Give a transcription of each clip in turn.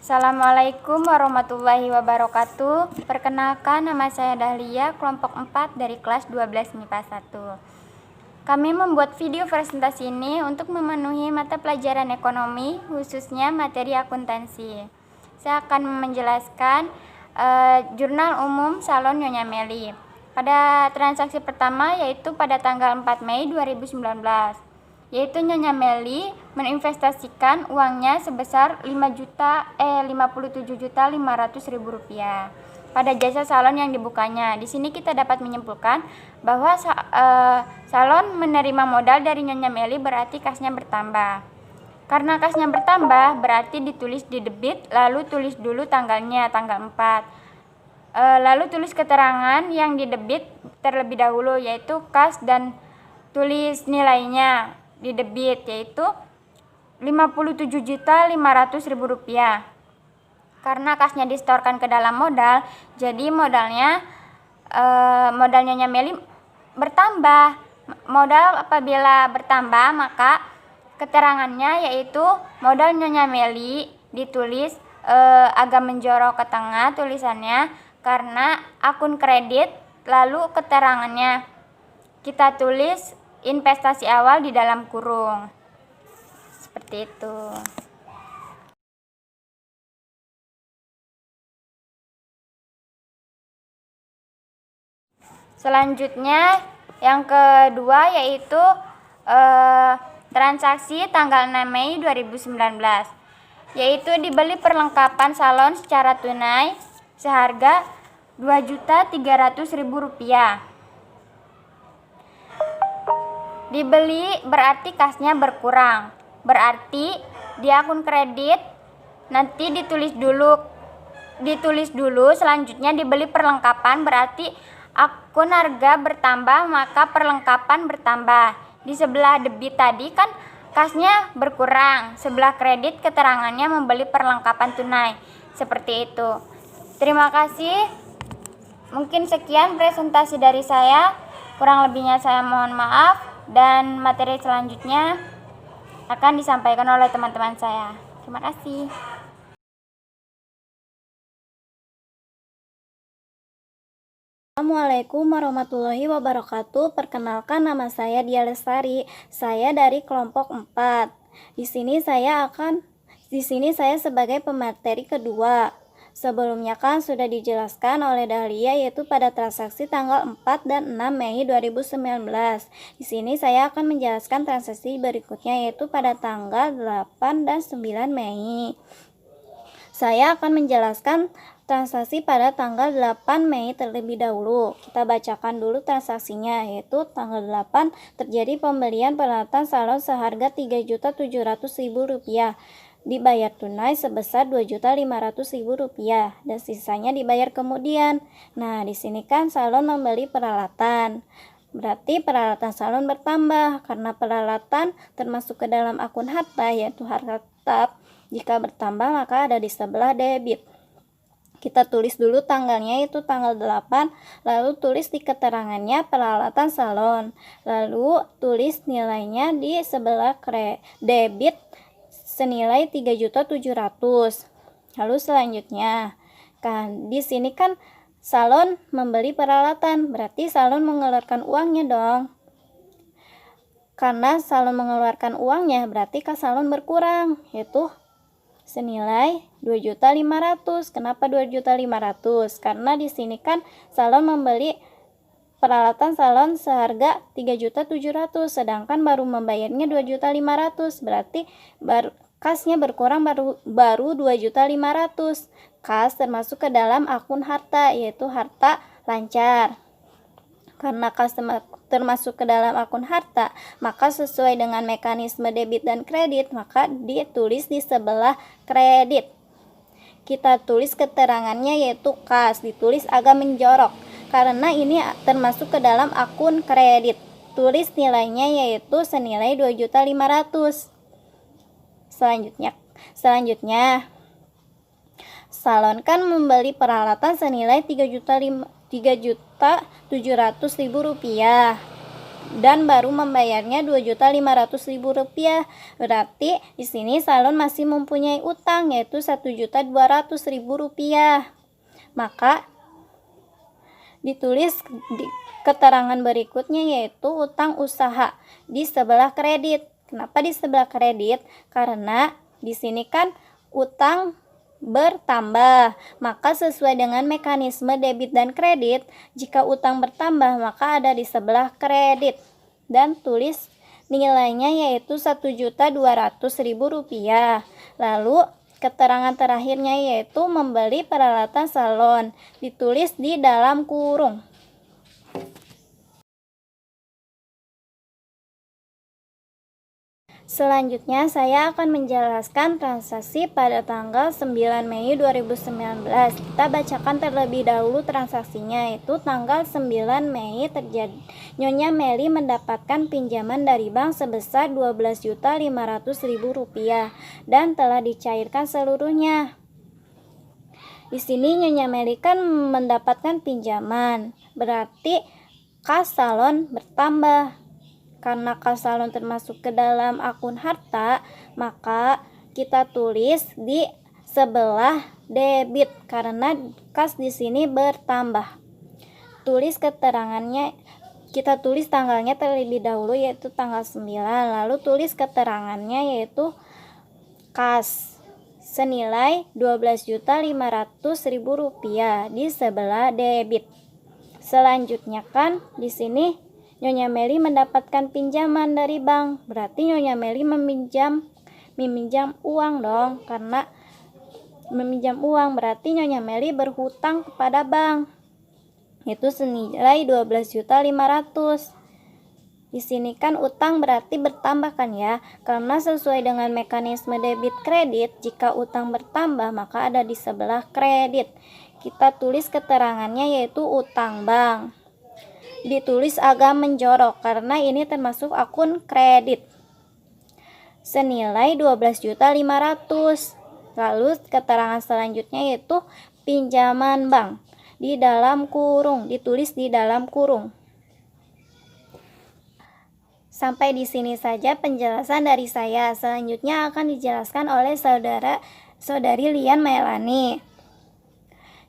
Assalamualaikum warahmatullahi wabarakatuh. Perkenalkan, nama saya Dahlia, kelompok 4 dari kelas 12 MIPA 1. Kami membuat video presentasi ini untuk memenuhi mata pelajaran ekonomi, khususnya materi akuntansi. Saya akan menjelaskan jurnal umum salon Nyonya Meli. Pada transaksi pertama yaitu pada tanggal 4 Mei 2019. Yaitu Nyonya Meli menginvestasikan uangnya sebesar Rp57.500.000 pada jasa salon yang dibukanya. Di sini kita dapat menyimpulkan bahwa salon menerima modal dari Nyonya Meli berarti kasnya bertambah. Karena kasnya bertambah berarti ditulis di debit, lalu tulis dulu tanggalnya, tanggal 4. Lalu tulis keterangan yang di debit terlebih dahulu, yaitu kas, dan tulis nilainya di debit, yaitu Rp57.500.000. Karena kasnya disetorkan ke dalam modal, jadi modalnya Nyonya Meli bertambah. Modal apabila bertambah, maka keterangannya yaitu modal Nyonya Meli ditulis agak menjorok ke tengah tulisannya karena akun kredit, lalu keterangannya kita tulis investasi awal di dalam kurung. Seperti itu. Selanjutnya yang kedua yaitu transaksi tanggal 6 Mei 2019, yaitu dibeli perlengkapan salon secara tunai seharga Rp2.300.000. Dibeli berarti kasnya berkurang, berarti di akun kredit nanti ditulis dulu selanjutnya dibeli perlengkapan berarti akun harga bertambah maka perlengkapan bertambah. Di sebelah debit tadi kan kasnya berkurang, sebelah kredit keterangannya membeli perlengkapan tunai. Seperti itu. Terima kasih. Mungkin sekian presentasi dari saya, kurang lebihnya saya mohon maaf, dan materi selanjutnya akan disampaikan oleh teman-teman saya. Terima kasih. Assalamualaikum warahmatullahi wabarakatuh. Perkenalkan, nama saya Dia Lestari. Saya dari kelompok 4. Di sini saya sebagai pemateri kedua. Sebelumnya kan sudah dijelaskan oleh Dahlia, yaitu pada transaksi tanggal 4 dan 6 Mei 2019. Di sini saya akan menjelaskan transaksi berikutnya, yaitu pada tanggal 8 dan 9 Mei. Saya akan menjelaskan transaksi pada tanggal 8 Mei terlebih dahulu. Kita bacakan dulu transaksinya, yaitu tanggal 8 terjadi pembelian peralatan salon seharga Rp3.700.000. Dibayar tunai sebesar Rp2.500.000 dan sisanya dibayar kemudian. Nah, di sini kan salon membeli peralatan. Berarti peralatan salon bertambah karena peralatan termasuk ke dalam akun harta, yaitu harta tetap. Jika bertambah maka ada di sebelah debit. Kita tulis dulu tanggalnya, itu tanggal 8, lalu tulis di keterangannya peralatan salon, lalu tulis nilainya di sebelah debit senilai Rp3.700.000. Lalu selanjutnya kan di sini kan salon membeli peralatan, berarti salon mengeluarkan uangnya dong. Karena salon mengeluarkan uangnya berarti kas salon berkurang, yaitu senilai Rp2.500.000. Kenapa Rp2.500.000? Karena di sini kan salon membeli peralatan salon seharga Rp3.700.000, sedangkan baru membayarnya Rp2.500.000, berarti kasnya berkurang baru Rp2.500.000. Kas termasuk ke dalam akun harta, yaitu harta lancar. Karena kas termasuk ke dalam akun harta, maka sesuai dengan mekanisme debit dan kredit, maka ditulis di sebelah kredit. Kita tulis keterangannya, yaitu kas, ditulis agak menjorok karena ini termasuk ke dalam akun kredit. Tulis nilainya, yaitu senilai Rp2.500.000. Selanjutnya salon kan membeli peralatan senilai Rp3.700.000. dan baru membayarnya Rp2.500.000. Berarti di sini salon masih mempunyai utang yaitu Rp1.200.000. Maka ditulis di keterangan berikutnya yaitu utang usaha di sebelah kredit. Kenapa di sebelah kredit? Karena di sini kan utang bertambah, maka sesuai dengan mekanisme debit dan kredit, jika utang bertambah maka ada di sebelah kredit dan tulis nilainya yaitu Rp1.200.000. Lalu keterangan terakhirnya yaitu membeli peralatan salon, ditulis di dalam kurung. Selanjutnya saya akan menjelaskan transaksi pada tanggal 9 Mei 2019. Kita bacakan terlebih dahulu transaksinya, yaitu tanggal 9 Mei terjadi Nyonya Meli mendapatkan pinjaman dari bank sebesar Rp12.500.000 dan telah dicairkan seluruhnya. Di sini Nyonya Meli kan mendapatkan pinjaman, berarti kas salon bertambah. Karena kas salon termasuk ke dalam akun harta, maka kita tulis di sebelah debit karena kas di sini bertambah. Tulis keterangannya, kita tulis tanggalnya terlebih dahulu yaitu tanggal 9, lalu tulis keterangannya yaitu kas senilai Rp12.500.000 di sebelah debit. Selanjutnya kan di sini Nyonya Meli mendapatkan pinjaman dari bank, berarti Nyonya Meli meminjam uang dong, karena meminjam uang berarti Nyonya Meli berhutang kepada bank, itu senilai Rp12.500.000. Di sini kan utang berarti bertambah kan ya, karena sesuai dengan mekanisme debit kredit, jika utang bertambah maka ada di sebelah kredit. Kita tulis keterangannya yaitu utang bank. Ditulis agak menjorok karena ini termasuk akun kredit senilai Rp12.500.000. Lalu keterangan selanjutnya yaitu pinjaman bank di dalam kurung, ditulis di dalam kurung. Sampai di sini saja penjelasan dari saya. Selanjutnya akan dijelaskan oleh saudari Lian Melani.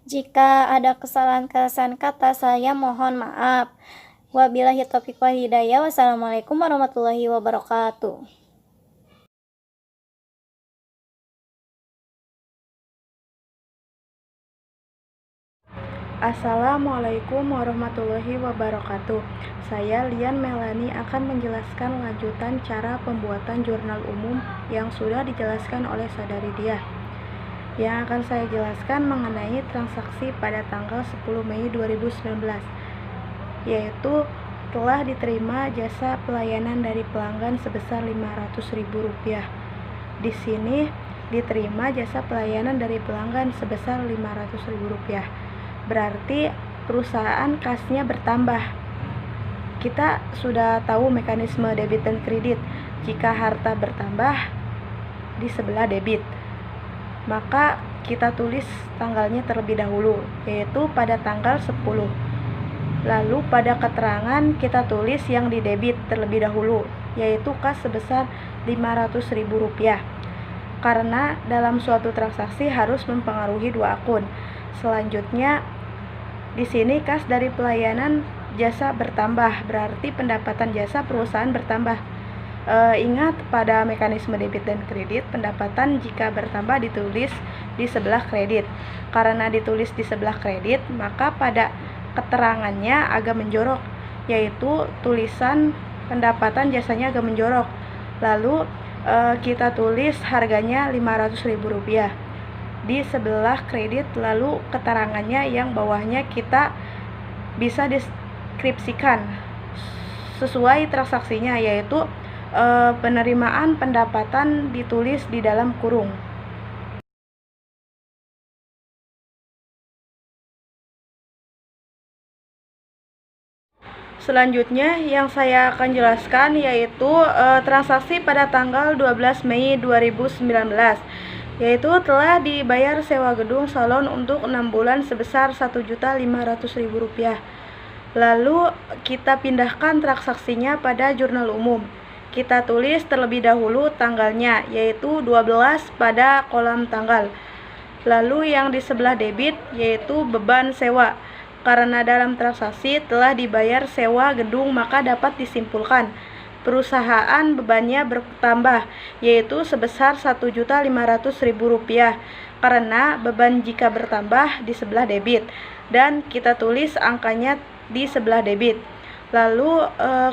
Jika ada kesalahan-kesalahan kata, saya mohon maaf. Wabillahi taufiq wal hidayah. Wassalamualaikum warahmatullahi wabarakatuh. Assalamualaikum warahmatullahi wabarakatuh. Saya Lian Melani akan menjelaskan lanjutan cara pembuatan jurnal umum yang sudah dijelaskan oleh saudari Dia. Yang akan saya jelaskan mengenai transaksi pada tanggal 10 Mei 2019, yaitu telah diterima jasa pelayanan dari pelanggan sebesar Rp500.000. Di sini diterima jasa pelayanan dari pelanggan sebesar Rp500.000. Berarti perusahaan kasnya bertambah. Kita sudah tahu mekanisme debit dan kredit. Jika harta bertambah di sebelah debit, maka kita tulis tanggalnya terlebih dahulu, yaitu pada tanggal 10. Lalu pada keterangan kita tulis yang di debit terlebih dahulu, yaitu kas sebesar Rp500.000. Karena dalam suatu transaksi harus mempengaruhi dua akun. Selanjutnya di sini kas dari pelayanan jasa bertambah, berarti pendapatan jasa perusahaan bertambah. Ingat pada mekanisme debit dan kredit, pendapatan jika bertambah ditulis di sebelah kredit. Karena ditulis di sebelah kredit, maka pada keterangannya agak menjorok, yaitu tulisan pendapatan jasanya agak menjorok. Lalu kita tulis harganya Rp500.000 di sebelah kredit, lalu keterangannya yang bawahnya kita bisa deskripsikan sesuai transaksinya, yaitu penerimaan pendapatan ditulis di dalam kurung. Selanjutnya yang saya akan jelaskan yaitu transaksi pada tanggal 12 Mei 2019, yaitu telah dibayar sewa gedung salon untuk 6 bulan sebesar Rp1.500.000. Lalu kita pindahkan transaksinya pada jurnal umum. Kita tulis terlebih dahulu tanggalnya, yaitu 12 pada kolom tanggal. Lalu yang di sebelah debit yaitu beban sewa. Karena dalam transaksi telah dibayar sewa gedung, maka dapat disimpulkan perusahaan bebannya bertambah, yaitu sebesar Rp1.500.000, karena beban jika bertambah di sebelah debit, dan kita tulis angkanya di sebelah debit. Lalu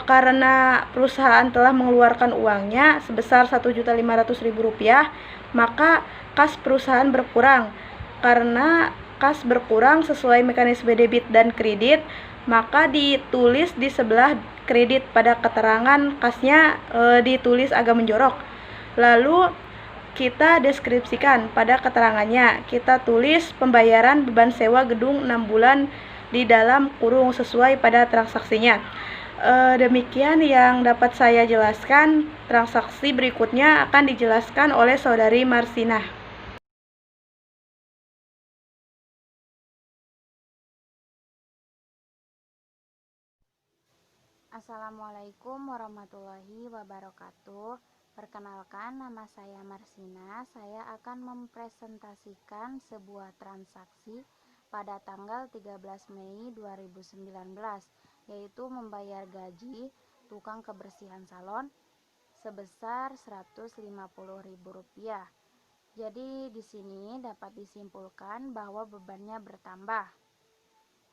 karena perusahaan telah mengeluarkan uangnya sebesar Rp1.500.000, maka kas perusahaan berkurang. Karena kas berkurang sesuai mekanisme debit dan kredit, maka ditulis di sebelah kredit. Pada keterangan kasnya ditulis agak menjorok. Lalu kita deskripsikan pada keterangannya, kita tulis pembayaran beban sewa gedung 6 bulan di dalam kurung sesuai pada transaksinya. Demikian yang dapat saya jelaskan. Transaksi berikutnya akan dijelaskan oleh Saudari Marsinah. Assalamualaikum warahmatullahi wabarakatuh. Perkenalkan, nama saya Marsina. Saya akan mempresentasikan sebuah transaksi pada tanggal 13 Mei 2019, yaitu membayar gaji tukang kebersihan salon sebesar Rp150.000. Jadi di sini dapat disimpulkan bahwa bebannya bertambah.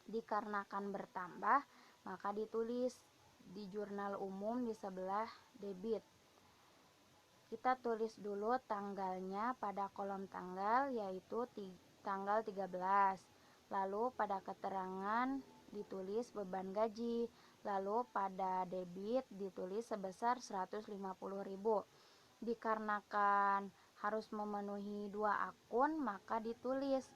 Dikarenakan bertambah, maka ditulis di jurnal umum di sebelah debit. Kita tulis dulu tanggalnya pada kolom tanggal, yaitu tanggal 13. Lalu pada keterangan ditulis beban gaji. Lalu pada debit ditulis sebesar Rp150.000. Dikarenakan harus memenuhi 2 akun, maka ditulis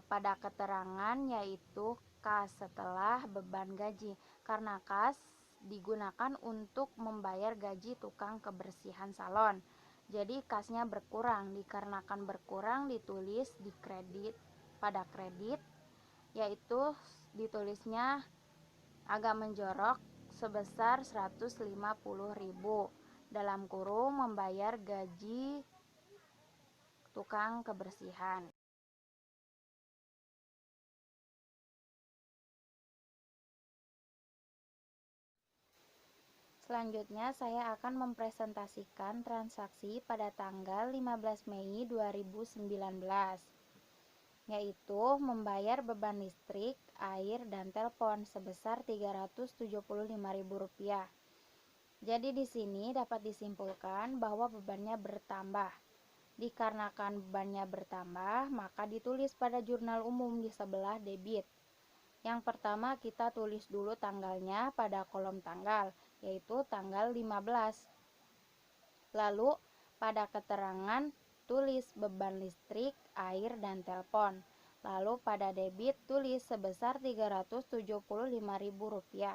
pada keterangan yaitu kas setelah beban gaji, karena kas digunakan untuk membayar gaji tukang kebersihan salon. Jadi kasnya berkurang. Dikarenakan berkurang ditulis di kredit, pada kredit, yaitu ditulisnya agak menjorok sebesar Rp150.000 dalam kurung membayar gaji tukang kebersihan. Selanjutnya saya akan mempresentasikan transaksi pada tanggal 15 Mei 2019, yaitu membayar beban listrik, air, dan telepon sebesar Rp375.000. Jadi di sini dapat disimpulkan bahwa bebannya bertambah. Dikarenakan bebannya bertambah, maka ditulis pada jurnal umum di sebelah debit. Yang pertama kita tulis dulu tanggalnya pada kolom tanggal, yaitu tanggal 15. Lalu pada keterangan tulis beban listrik, air, dan telepon. Lalu pada debit tulis sebesar Rp375.000.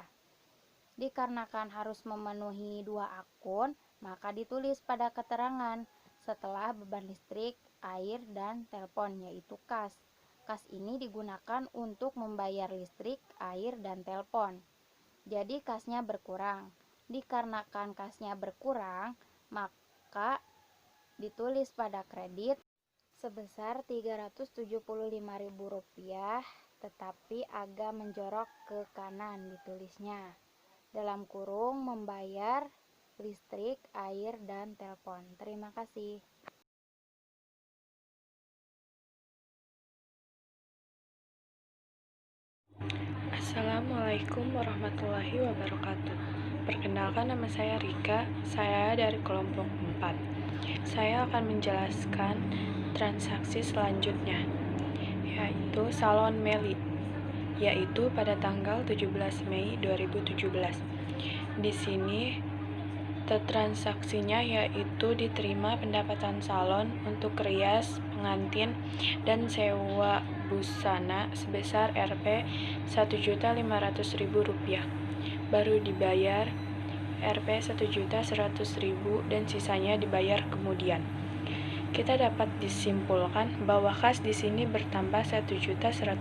Dikarenakan harus memenuhi 2 akun, maka ditulis pada keterangan setelah beban listrik, air, dan telepon, yaitu kas. Kas ini digunakan untuk membayar listrik, air, dan telepon. Jadi kasnya berkurang. Dikarenakan kasnya berkurang, maka ditulis pada kredit sebesar Rp375.000, tetapi agak menjorok ke kanan ditulisnya. Dalam kurung membayar listrik, air, dan telepon. Terima kasih. Assalamualaikum warahmatullahi wabarakatuh. Perkenalkan, nama saya Rika, saya dari kelompok 4. Saya akan menjelaskan transaksi selanjutnya, yaitu salon Meli, yaitu pada tanggal 17 Mei 2017. Di sini transaksinya yaitu diterima pendapatan salon untuk rias, pengantin, dan sewa busana sebesar Rp 1.500.000. Baru dibayar Rp 1.100.000 dan sisanya dibayar kemudian. kita dapat disimpulkan bahwa kas di sini bertambah 1.100.000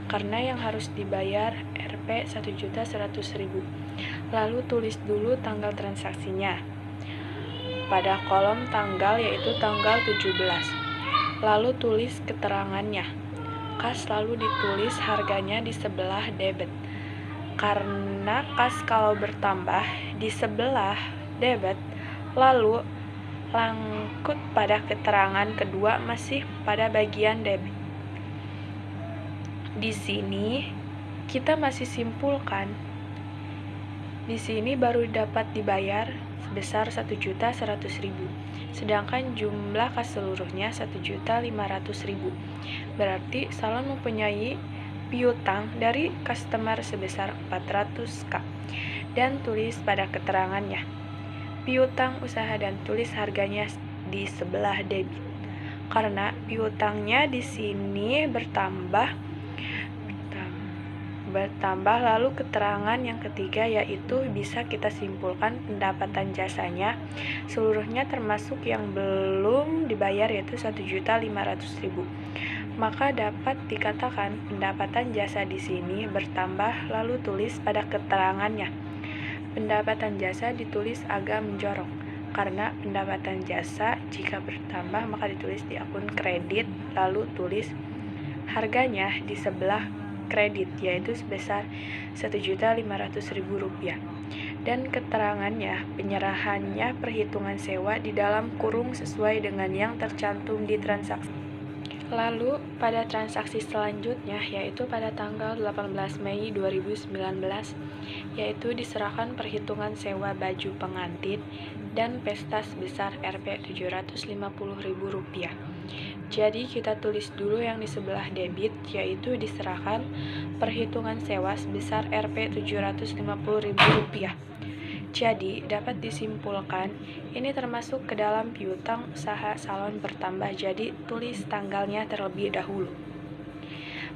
karena yang harus dibayar Rp 1.100.000. Lalu tulis dulu tanggal transaksinya pada kolom tanggal, yaitu tanggal 17. Lalu tulis keterangannya. Kas lalu ditulis harganya di sebelah debit. Karena kas kalau bertambah di sebelah debit, lalu langkut pada keterangan kedua masih pada bagian debit. Di sini kita masih simpulkan. Di sini baru dapat dibayar sebesar 1.100.000. Sedangkan jumlah kas seluruhnya 1.500.000. Berarti salon mempunyai piutang dari customer sebesar 400.000. Dan tulis pada keterangannya piutang usaha dan tulis harganya di sebelah debit. Karena piutangnya di sini bertambah lalu keterangan yang ketiga, yaitu bisa kita simpulkan pendapatan jasanya seluruhnya termasuk yang belum dibayar, yaitu 1.500.000. Maka dapat dikatakan pendapatan jasa di sini bertambah, lalu tulis pada keterangannya pendapatan jasa ditulis agak menjorok. Karena pendapatan jasa jika bertambah maka ditulis di akun kredit, lalu tulis harganya di sebelah kredit, yaitu sebesar Rp1.500.000. Dan keterangannya penyerahannya perhitungan sewa di dalam kurung sesuai dengan yang tercantum di transaksi. Lalu pada transaksi selanjutnya, yaitu pada tanggal 18 Mei 2019, yaitu diserahkan perhitungan sewa baju pengantin dan pesta sebesar Rp 750.000. Jadi kita tulis dulu yang di sebelah debit, yaitu diserahkan perhitungan sewa sebesar Rp 750.000. Jadi, dapat disimpulkan, ini termasuk ke dalam piutang usaha salon bertambah, jadi tulis tanggalnya terlebih dahulu.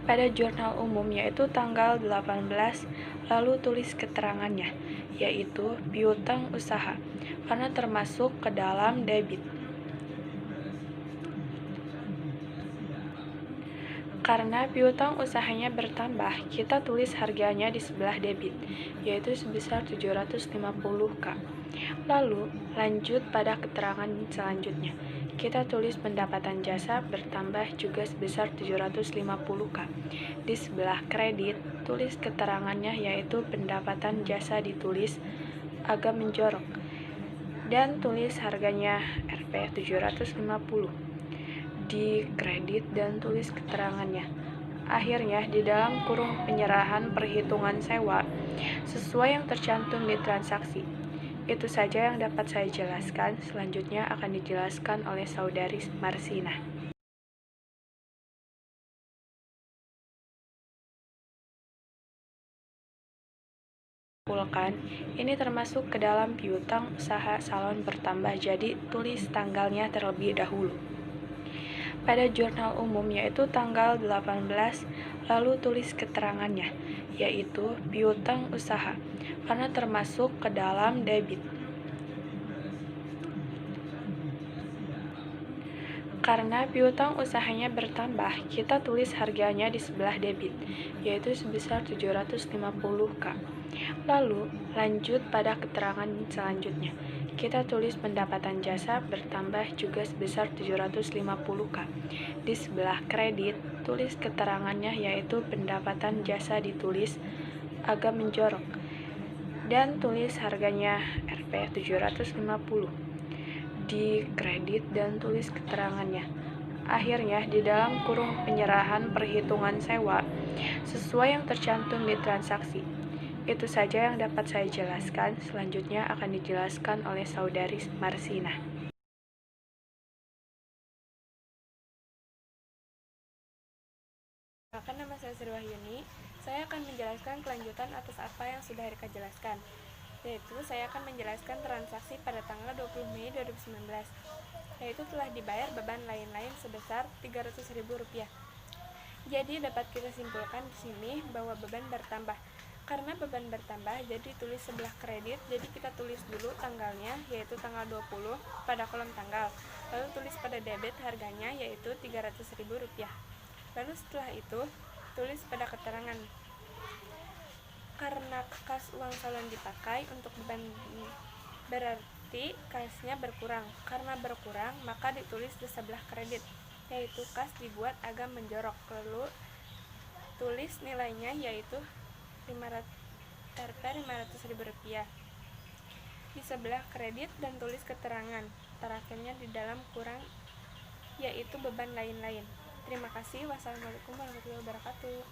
Pada jurnal umum, yaitu tanggal 18, lalu tulis keterangannya, yaitu piutang usaha, karena termasuk ke dalam debit. Karena piutang usahanya bertambah, kita tulis harganya di sebelah debit, yaitu sebesar 750.000. Lalu, lanjut pada keterangan selanjutnya. Kita tulis pendapatan jasa bertambah juga sebesar 750.000. Di sebelah kredit, tulis keterangannya, yaitu pendapatan jasa ditulis agak menjorok. Dan tulis harganya Rp 750. Di kredit dan tulis keterangannya. Akhirnya di dalam kurung penyerahan perhitungan sewa sesuai yang tercantum di transaksi. Itu saja yang dapat saya jelaskan. Selanjutnya akan dijelaskan oleh Saudari Marsina. Ini termasuk ke dalam piutang usaha salon bertambah, jadi tulis tanggalnya terlebih dahulu. Pada jurnal umum, yaitu tanggal 18, lalu tulis keterangannya, yaitu piutang usaha, karena termasuk ke dalam debit. Karena piutang usahanya bertambah, kita tulis harganya di sebelah debit, yaitu sebesar 750.000. Lalu, lanjut pada keterangan selanjutnya. Kita tulis pendapatan jasa bertambah juga sebesar 750.000. Di sebelah kredit, tulis keterangannya, yaitu pendapatan jasa ditulis agak menjorok. Dan tulis harganya Rp 750. Di kredit dan tulis keterangannya. Akhirnya di dalam kurung penyerahan perhitungan sewa sesuai yang tercantum di transaksi. Itu saja yang dapat saya jelaskan. Selanjutnya akan dijelaskan oleh Saudari Marsina. Perkenalkan, nama saya Sri Wahyuni. Saya akan menjelaskan kelanjutan atas apa yang sudah Rika jelaskan. Yaitu saya akan menjelaskan transaksi pada tanggal 20 Mei 2019. Yaitu telah dibayar beban lain-lain sebesar Rp300.000. Jadi dapat kita simpulkan di sini bahwa beban bertambah Karena beban bertambah, jadi tulis sebelah kredit. Jadi kita tulis dulu tanggalnya, yaitu tanggal 20 pada kolom tanggal. Lalu tulis pada debit harganya, yaitu Rp300.000. Lalu setelah itu, tulis pada keterangan. Karena kas uang salon dipakai untuk beban, berarti kasnya berkurang. Karena berkurang, maka ditulis di sebelah kredit, yaitu kas dibuat agak menjorok. Lalu tulis nilainya, yaitu Rp500.000 di sebelah kredit, dan tulis keterangan terakhirnya di dalam kurang, yaitu beban lain-lain. Terima kasih. Wassalamualaikum warahmatullahi wabarakatuh.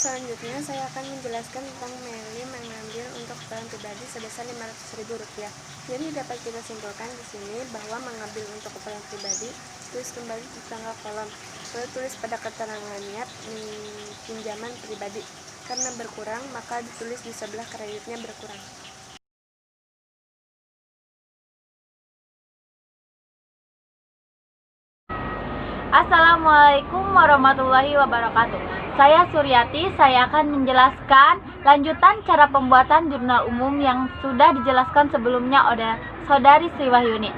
Selanjutnya saya akan menjelaskan tentang Meli mengambil untuk keperluan pribadi sebesar Rp500.000. Jadi dapat kita simpulkan di sini bahwa mengambil untuk keperluan pribadi, tulis kembali di tanggal kolom, lalu tulis pada keterangannya pinjaman pribadi. Karena berkurang, maka ditulis di sebelah kreditnya berkurang. Assalamualaikum warahmatullahi wabarakatuh. Saya Suryati, saya akan menjelaskan lanjutan cara pembuatan jurnal umum yang sudah dijelaskan sebelumnya oleh Saudari Sri Wahyuni.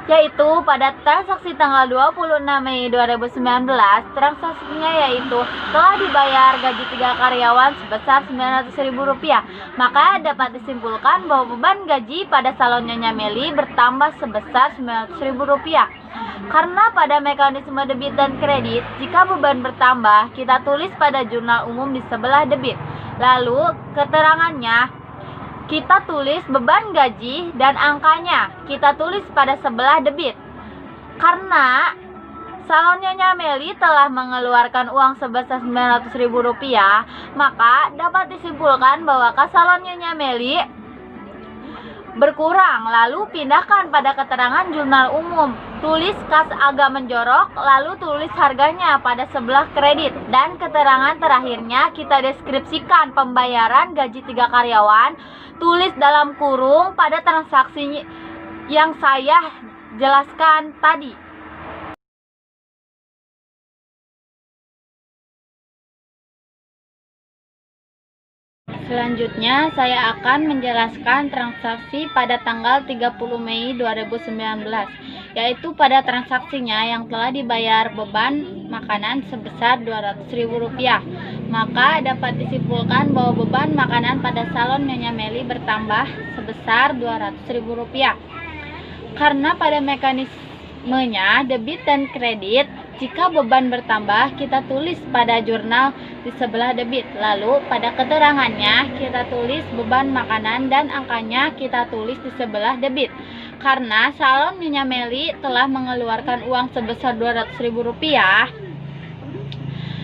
Yaitu pada transaksi tanggal 26 Mei 2019, transaksinya yaitu telah dibayar gaji 3 karyawan sebesar Rp900.000. Maka dapat disimpulkan bahwa beban gaji pada salon Nyonya Meli bertambah sebesar Rp900.000. Karena pada mekanisme debit dan kredit, jika beban bertambah, kita tulis pada jurnal umum di sebelah debit. Lalu keterangannya kita tulis beban gaji dan angkanya kita tulis pada sebelah debit. Karena salon Nyonya Meli telah mengeluarkan uang sebesar Rp900.000, maka dapat disimpulkan bahwa kas salon Nyonya Meli berkurang. Lalu pindahkan pada keterangan jurnal umum, tulis kas agak menjorok, lalu tulis harganya pada sebelah kredit, dan keterangan terakhirnya kita deskripsikan pembayaran gaji 3 karyawan, tulis dalam kurung pada transaksi yang saya jelaskan tadi. Selanjutnya saya akan menjelaskan transaksi pada tanggal 30 Mei 2019, yaitu pada transaksinya yang telah dibayar beban makanan sebesar Rp200.000. Maka dapat disimpulkan bahwa beban makanan pada salon Nyonya Meli bertambah sebesar Rp200.000. Karena pada mekanismenya debit dan kredit, jika beban bertambah, kita tulis pada jurnal di sebelah debit. Lalu pada keterangannya kita tulis beban makanan dan angkanya kita tulis di sebelah debit. Karena salon Nyonya Meli telah mengeluarkan uang sebesar Rp200.000,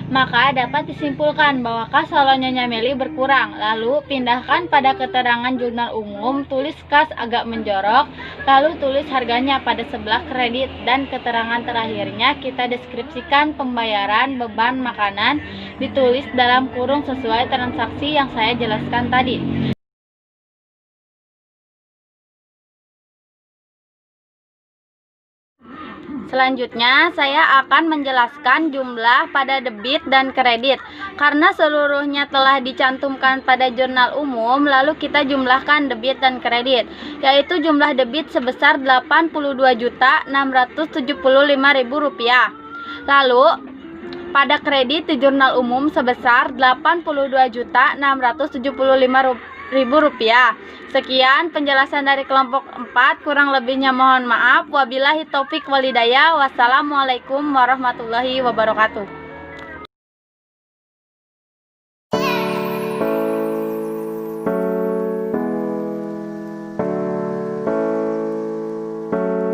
maka dapat disimpulkan bahwa kas salon Nyonya Meli berkurang. Lalu pindahkan pada keterangan jurnal umum, tulis kas agak menjorok, lalu tulis harganya pada sebelah kredit, dan keterangan terakhirnya kita deskripsikan pembayaran beban makanan, ditulis dalam kurung sesuai transaksi yang saya jelaskan tadi. Selanjutnya, saya akan menjelaskan jumlah pada debit dan kredit. Karena seluruhnya telah dicantumkan pada jurnal umum, lalu kita jumlahkan debit dan kredit, yaitu jumlah debit sebesar Rp82.675.000. Lalu, pada kredit di jurnal umum sebesar Rp82.675.000. Sekian penjelasan dari kelompok 4, kurang lebihnya mohon maaf. Wabillahi taufik walhidayah. Wassalamualaikum warahmatullahi wabarakatuh.